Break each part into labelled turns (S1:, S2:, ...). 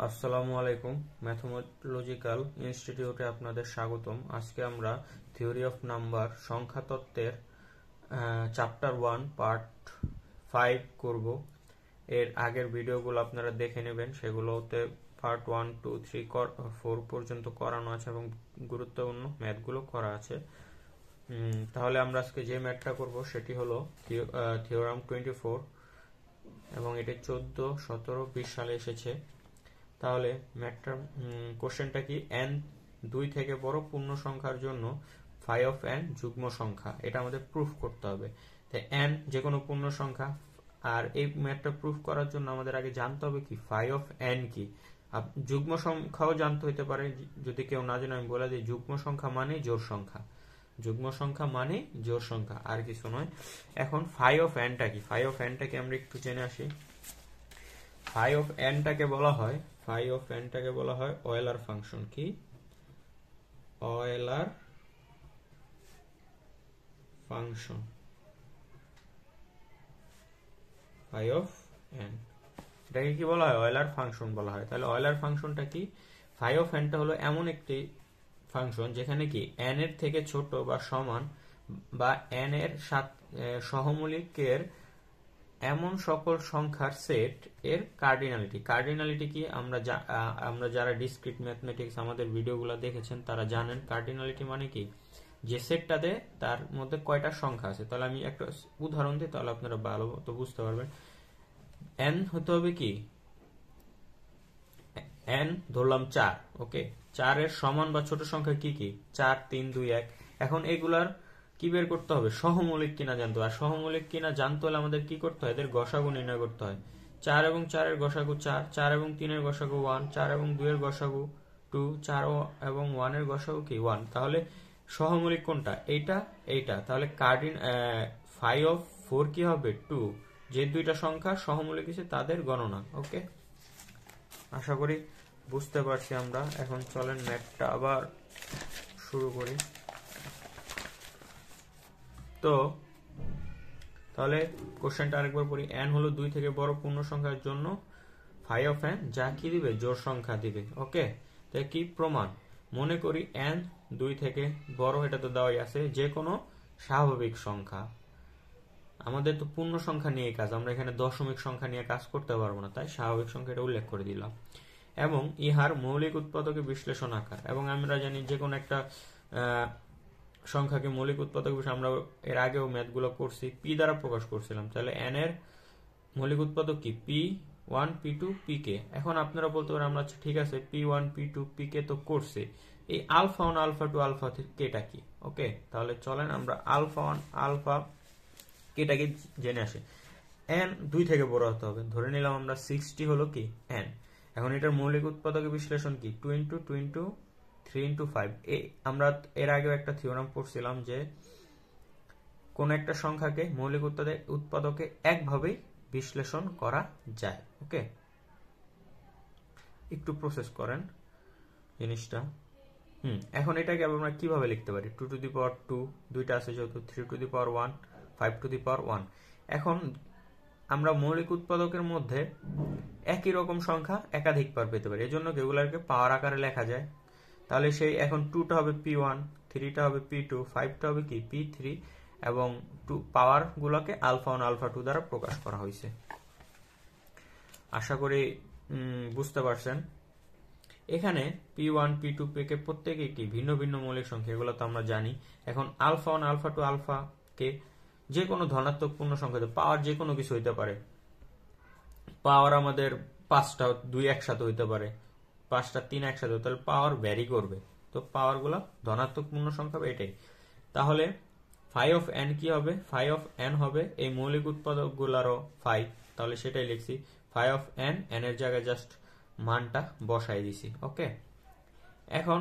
S1: আসসালামু আলাইকুম। ম্যাথমেটিক্যাল ইনস্টিটিউটে আপনাদের স্বাগতম। আজকে আমরা থিওরি অফ নাম্বার সংখ্যা তত্ত্বের চ্যাপ্টার 1 পার্ট 5 করব। এর আগের ভিডিওগুলো আপনারা দেখে নেবেন, সেগুলোতে পার্ট 1, 2, 3, 4 পর্যন্ত করানো আছে এবং গুরুত্বপূর্ণ ম্যাথগুলো করা আছে। তাহলে আমরা আজকে যে ম্যাথটা করব সেটি হলো থিওরাম 24 এবং এটি 14, 17, 20 সালে এসেছে। তাহলে ম্যাথটার কোশ্চেনটা কি, n 2 থেকে বড় পূর্ণ সংখ্যার জন্য ফাই অফ n যুগ্ম সংখ্যা, এটা আমাদের প্রুফ করতে হবে। তাই n যে কোনো পূর্ণ সংখ্যা, আর এই ম্যাথটা প্রুফ করার জন্য আমাদের আগে জানতে হবে কি ফাই অফ n কি। যুগ্ম সংখ্যাও জানতে হতে পারে, যদি কেউ না জানে আমি বলে দিই, যুগ্ম সংখ্যা মানে জোড় সংখ্যা, যুগ্ম সংখ্যা মানে জোড় সংখ্যা, আর কিছু নয়। এখন ফাই অফ nটা কি, ফাই অফ nটাকে আমরা একটু জেনে আসি। ফাই অফ nটাকে বলা হয় অয়েলার ফাংশন। কি Euler function, phi of n এটাকে কি বলা হয়, অয়েলার ফাংশন বলা হয়। তাহলে অয়েলার ফাংশনটা কি, ফাই অফ nটা হলো এমন একটি ফাংশন যেখানে কি n এর থেকে ছোট বা সমান বা n এর সহমূলিকের এমন সকল সংখ্যার সেট এর কার্ডিনালিটি কি, আমরা যারা ডিসক্রিট ম্যাথমেটিক্স আমাদের ভিডিওগুলো দেখেছেন তারা জানেন কার্ডিনালিটি মানে কি, যে সেটটাতে তার মধ্যে কয়টা সংখ্যা আছে। তাহলে আমি একটা উদাহরণ দিই, তাহলে আপনারা ভালো মতো বুঝতে পারবেন। n হতে হবে কি, n ধরলাম 4, ওকে। 4 এর সমান বা ছোট সংখ্যা কি কি, 4, 3, 2, 1। এখন এগুলার কি বের করতে হবে, সহমৌলিক কিনা জানতে হবে। আর সহমৌলিক কিনা জানতে হলে আমাদের কি করতে হয়, এদের গসাগু নির্ণয় করতে হয়। 4 এবং 4 এর গসাগু 4, 4 এবং 3 এর গসাগু 1, 4 এবং 2 এর গসাগু 2, 4 এবং 1 এর গসাগু কি 1। তাহলে সহমৌলিক কোনটা, এইটা। তাহলে ফাই অফ 4 কি হবে 2, যে দুইটা সংখ্যা সহমৌলিক আছে তাদের গণনা। ওকে, আশা করি বুঝতে পারছি আমরা। এখন চলেন ম্যাথটা আবার শুরু করি। তো তাহলে কোশ্চেনটা আরেকবার পড়ি। n হলো 2 থেকে বড় পূর্ণ সংখ্যার জন্য ফাই অফ n যা কি দিবে, জোড় সংখ্যা দিবে। ওকে, তাই কি প্রমাণ, মনে করি n 2 থেকে বড়, এটা তো দেওয়াই আছে, যে কোনো স্বাভাবিক সংখ্যা। আমাদের তো পূর্ণ সংখ্যা নিয়ে কাজ, আমরা এখানে দশমিক সংখ্যা নিয়ে কাজ করতে পারবো না, তাই স্বাভাবিক সংখ্যাটা উল্লেখ করে দিলাম। এবং ইহার মৌলিক উৎপাদকে বিশ্লেষণ আকার, এবং আমরা জানি যে কোনো একটা সংখ্যাকে মৌলিক উৎপাদক বিষয় আমরা এর আগেও ম্যাথগুলো করছি, পি দ্বারা প্রকাশ করছিলাম। তাহলে n এর মৌলিক উৎপাদক কি, p1, p2, pk। এখন আপনারা বলতে পারেন আমরা ঠিক আছে p1, p2, pk তো করছি, এই আলফা 1, আলফা 2, আলফা কেটা কি। ওকে, তাহলে চলেন আমরা আলফা 1, আলফা কেটাকে জেনে আসি। n 2 থেকে বড় হতে হবে, ধরে নিলাম আমরা 60 হলো কি n। এখন এটার মৌলিক উৎপাদকের বিশ্লেষণ কি, 2 into 2 into 3 into 5। আমরা এর আগেও একটা থিওরাম পড়ছিলাম যে কোন একটা সংখ্যাকে মৌলিক উৎপাদকে একভাবেই বিশ্লেষণ করা যায়। ওকে, একটু প্রসেস করেন জিনিসটা। এখন এটাকে আমরা কিভাবে লিখতে পারি, 2 to the power 2, দুইটা আছে যেহেতু, 3 to the power 1, 5 to the power 1। এখন আমরা মৌলিক উৎপাদকের মধ্যে একই রকম সংখ্যা একাধিকবার পেতে পারি, এজন্য এগুলোকে পাওয়ার আকারে লেখা যায়। তাহলে সেই এখন 2টা হবে p1, 3টা হবে p2, 5টা হবে কি p3, এবং পাওয়ার গুলোকে আলফা 1, আলফা 2 দ্বারা প্রকাশ করা হয়েছে। আশা করি বুঝতে পারছেন। এখানে p1, p2, pk প্রত্যেকে কি ভিন্ন ভিন্ন মৌলিক সংখ্যা, এগুলো তো আমরা জানি। এখন আলফা 1, আলফা 2, আলফা কে যে কোনো ধনাত্মক পূর্ণ সংখ্যা, পাওয়ার যে কোনো কিছু হইতে পারে। পাওয়ার আমাদের 5টা 2 একসাথে হইতে পারে, 5টা 3 একসাথে, তাহলে পাওয়ার ভ্যারি করবে। তো পাওয়ার গুলা ধনাত্মক পূর্ণ সংখ্যা হবে এটাই। তাহলে ফাই অফ n কি হবে, ফাই অফ n হবে এই মৌলিক উৎপাদক গুলারও ফাই, তাহলে সেটাই লিখছি ফাই অফ n, n এর জায়গায় জাস্ট মানটা বসাই দিছি। ওকে, এখন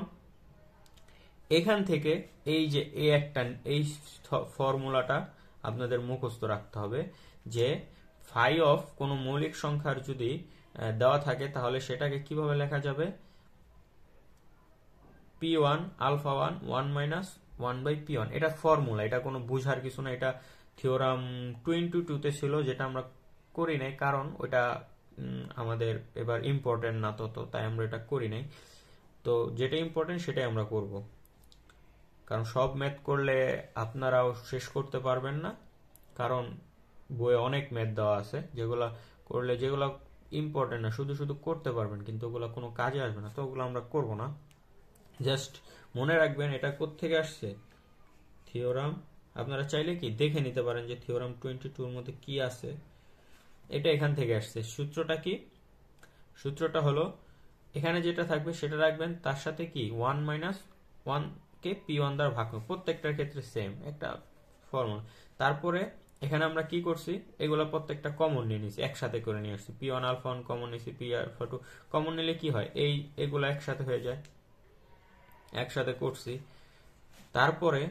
S1: এখান থেকে এই যে এই ফর্মুলাটা আপনাদের মুখস্থ রাখতে হবে, যে ফাই অফ কোন মৌলিক সংখ্যার যদি দেওয়া থাকে তাহলে সেটাকে কিভাবে লেখা যাবে, p1 alpha 1 1 minus 1 by p1। এটা ফর্মুলা, এটা কোনো বুঝার কিছু না। এটা থিওরাম 2 into 2 তে ছিল, যেটা আমরা করি নাই কারণ ওটা আমাদের এবার ইম্পর্টেন্ট না তত, তাই আমরা এটা করি নাই। তো যেটা ইম্পর্টেন্ট সেটাই আমরা করব, কারণ সব ম্যাথ করলে আপনারাও শেষ করতে পারবেন না, কারণ বইয়ে অনেক ম্যাথ দেওয়া আছে যেগুলো করলে যেগুলো ইম্পর্টেন্ট না শুধু শুধু করতে পারবেন, কিন্তু ওগুলো কোনো কাজে আসবে না, তো ওগুলো আমরা করব না। জাস্ট মনে রাখবেন এটা কোত্থেকে আসছে, থিওরাম। আপনারা চাইলে কি দেখে নিতে পারেন যে থিওরাম 22 এর মধ্যে কি আছে, এটা এখান থেকে আসছে। সূত্রটা কি? সূত্রটা হলো এখানে যেটা থাকবে সেটা রাখবেন, তার সাথে কি 1 মাইনাস 1 কে P1 দ্বারা ভাগ করব, প্রত্যেকটার ক্ষেত্রে সেম একটা ফর্মুলা। তারপরে এখানে আমরা কি করছি, এগুলো প্রত্যেকটা কমন নিয়ে নিছি, একসাথে করে নিয়ে আসছি। P1 আলফা 1 কমন নিছি, P আলফা 2 কমন নিলে কি হয়, এগুলো একসাথে হয়ে যায়, একসাথে করছি। তারপরে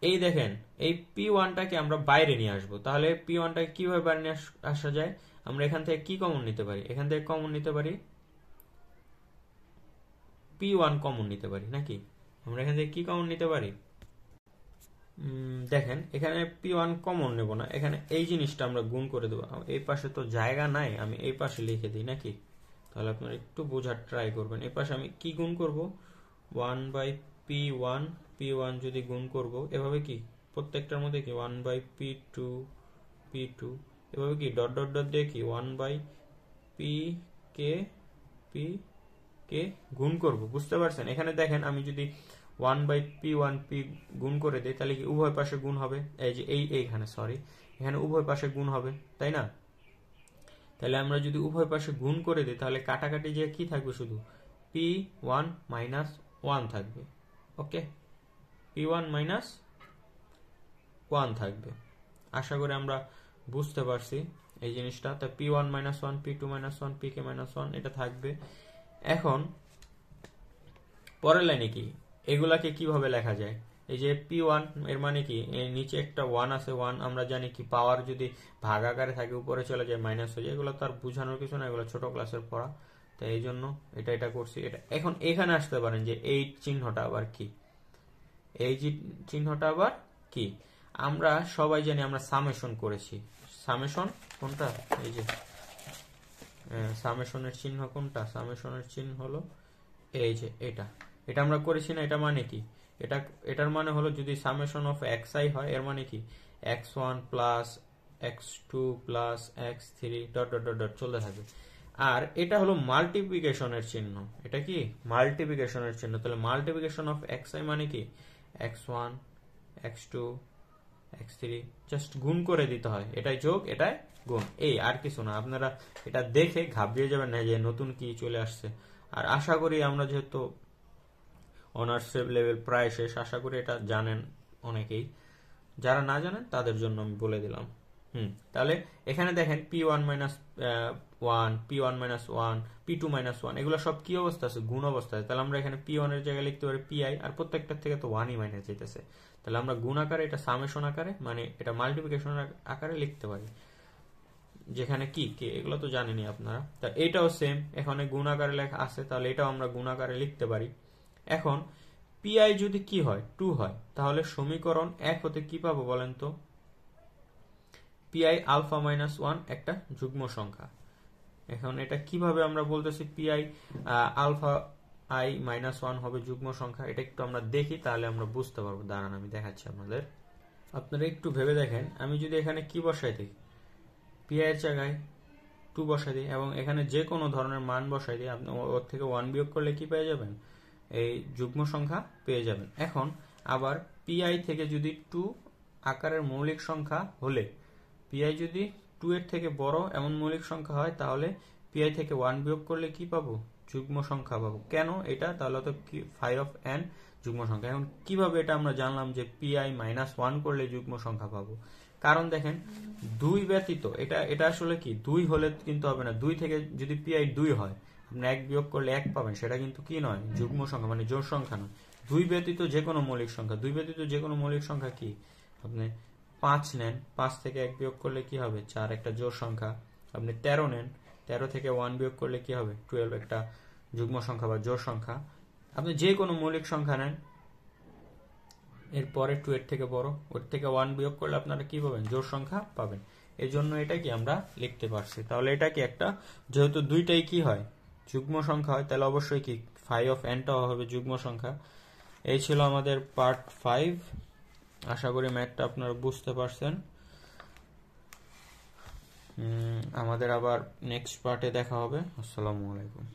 S1: এই দেখেন এই P1টাকে আমরা বাইরে নিয়ে আসবো, তাহলে P1টাকে কিভাবে বাইরে নিয়ে আসা যায়, আমরা এখান থেকে কি কমন নিতে পারি, এখান থেকে কমন নিতে পারি P1 কমন নিতে পারি নাকি, আমরা এখান থেকে কি কমন নিতে পারি, দেখেন এখানে P1 কমন নেব না, এখানে এই জিনিসটা আমরা গুণ করে দেবো। এই পাশে তো জায়গা নাই, আমি এই পাশে লিখে দিই নাকি, তাহলে আপনারা একটু বোঝার ট্রাই করবেন। এই পাশে আমি কি গুণ করব, 1 বাই P1, P1 যদি গুণ করব এভাবে কি প্রত্যেকটার মধ্যে কি 1 বাই P2, P2 এভাবে কি ডট ডট ডট দিয়ে কি 1 বাই P কে গুণ করব, বুঝতে পারছেন? এখানে দেখেন আমি যদি 1 বাই P1 P গুণ করে দিই তাহলে কি উভয় পাশে গুণ হবে, এই যে এইখানে সরি এখানে উভয় পাশে গুণ হবে, তাই না? তাহলে আমরা যদি উভয় পাশে গুণ করে দিই তাহলে কাটাকাটি যে কি থাকবে, শুধু P1 মাইনাস 1 থাকবে। ওকে, P1 মাইনাস 1 থাকবে। আশা করি আমরা বুঝতে পারছি এই জিনিসটা। তো P1 minus 1, P2 minus 1, Pk minus 1 এটা থাকবে। এখন পরের লাইনে কি, এগুলাকে কিভাবে লেখা যায়, এই যে P1 এর মানে কি, এর নিচে একটা 1 আছে, 1 আমরা জানি কি পাওয়ার যদি ভাগ আকারে থাকে উপরে চলে যায় মাইনাস হয়ে যায়, এগুলো তো আর বোঝানোর কিছু না, এগুলো ছোট ক্লাসের পড়া, তাই এই জন্য এটা করছি। এটা এখন এখানে আসতে পারেন যে এই চিহ্নটা আবার কি, এই চিহ্নটা আবার কি, আমরা সবাই জানি আমরা সামেশন করেছি। সামেশন কোনটা, এই যে সামেশনের চিহ্ন কোনটা, সামেশনের চিহ্ন হলো এই যে এটা আমরা করেছি না। এটা মানে কি, এটার মানে হলো যদি সামেশন অফ xi হয় এর মানে কি x1 plus x2 plus x3 dot dot dot dot চলতে থাকবে। আর এটা হলো মাল্টিপ্লিকেশনের চিহ্ন, এটা কি মাল্টিপ্লিকেশনের চিহ্ন, তাহলে মাল্টিপ্লিকেশন অফ xi মানে কি x1 x2 x3 জাস্ট গুণ করে দিতে হয়, এটাই যোগ এটাই গুণ, এই আর কিছু না। আপনারা এটা দেখে ঘাবড়িয়ে যাবেন না যে নতুন কি চলে আসছে। আর আশা করি আমরা যেহেতু অনার্স লেভেল প্রায় শেষ, আশা করি এটা জানেন অনেকেই, যারা না জানেন তাদের জন্য আমি বলে দিলাম। তাহলে এখানে দেখেন P1 minus 1, P1 minus 1, P2 minus 1 এগুলো সব কি অবস্থা আছে, গুণ অবস্থা আছে। তাহলে আমরা এখানে P1 এর জায়গায় লিখতে পারি Pi, আর প্রত্যেকটার থেকে তো 1ই মাইনাস যেতেছে, তাহলে আমরা গুণ আকারে এটা সামেশন আকারে মানে এটা মাল্টিপ্লিকেশন আকারে লিখতে পারি, যেখানে কি এগুলো তো জানেনি আপনারা। তা এটাও সেম, এখানে গুণ আকারে লেখা আছে, তাহলে এটাও আমরা গুণ আকারে লিখতে পারি। এখন Pi যদি কি হয় 2 হয়, তাহলে সমীকরণ 1 হতে কি পাবো বলেন তো, Pi আলফা মাইনাস 1 একটা যুগ্ম সংখ্যা। এখন এটা কিভাবে আমরা বলতেছি Pi আলফা I মাইনাস 1 হবে যুগ্ম সংখ্যা, এটা একটু আমরা দেখি তাহলে আমরা বুঝতে পারবো। দাঁড়ান আমি দেখাচ্ছি আপনাদের, আপনারা একটু ভেবে দেখেন। আমি যদি এখানে কি বসাই দিই, Pi এর জায়গায় 2 বসাই দিই এবং এখানে যে কোনো ধরনের মান বসাই দিই, আপনি ওর থেকে 1 বিয়োগ করলে কি পেয়ে যাবেন, এই যুগ্ম সংখ্যা পেয়ে যাবেন। এখন আবার Pi থেকে যদি 2 আকারের মৌলিক সংখ্যা হলে, Pi যদি 2 এর থেকে বড় এমন মৌলিক সংখ্যা হয়, তাহলে Pi থেকে 1 বিয়োগ করলে কি পাবো, যুগ্ম সংখ্যা পাবো। কেন এটা, তাহলে তো phi of n যুগ্ম সংখ্যা। এখন কিভাবে এটা আমরা জানলাম যে Pi মাইনাস 1 করলে যুগ্ম সংখ্যা পাবো, কারণ দেখেন 2 ব্যতীত এটা আসলে কি 2 হলে কিন্তু হবে না, 2 থেকে যদি Pi 2 হয় আপনি 1 বিয়োগ করলে 1 পাবেন, সেটা কিন্তু কি নয়, যুগ্ম সংখ্যা মানে জোড় সংখ্যা নয়। 2 ব্যতীত যে কোনো মৌলিক সংখ্যা, 2 ব্যতীত যে কোনো মৌলিক সংখ্যা কি, আপনি 5 নেন, 5 থেকে 1 বিয়োগ করলে কি হবে 4 একটা জোড় সংখ্যা। আপনি 13 নেন, 13 থেকে 1 বিয়োগ করলে কি হবে 12 একটা যুগ্ম সংখ্যা বা জোড় সংখ্যা। আপনি যে কোনো মৌলিক সংখ্যা নেন, এরপরে 2 এর থেকে বড়, ওর থেকে 1 বিয়োগ করলে আপনারা কি পাবেন, জোড় সংখ্যা পাবেন। এই জন্য এটা কি আমরা লিখতে পারছি। তাহলে এটা কি একটা, যেহেতু দুইটাই কি হয়, যুগ্ম সংখ্যা হয়, তাহলে অবশ্যই কি ফাই অফ এনটাও হবে যুগ্ম সংখ্যা। এই ছিল আমাদের পার্ট 5। আশা করি ম্যাথটা আপনারা বুঝতে পারছেন। আমাদের আবার নেক্সট পার্টে দেখা হবে। আসসালামু আলাইকুম।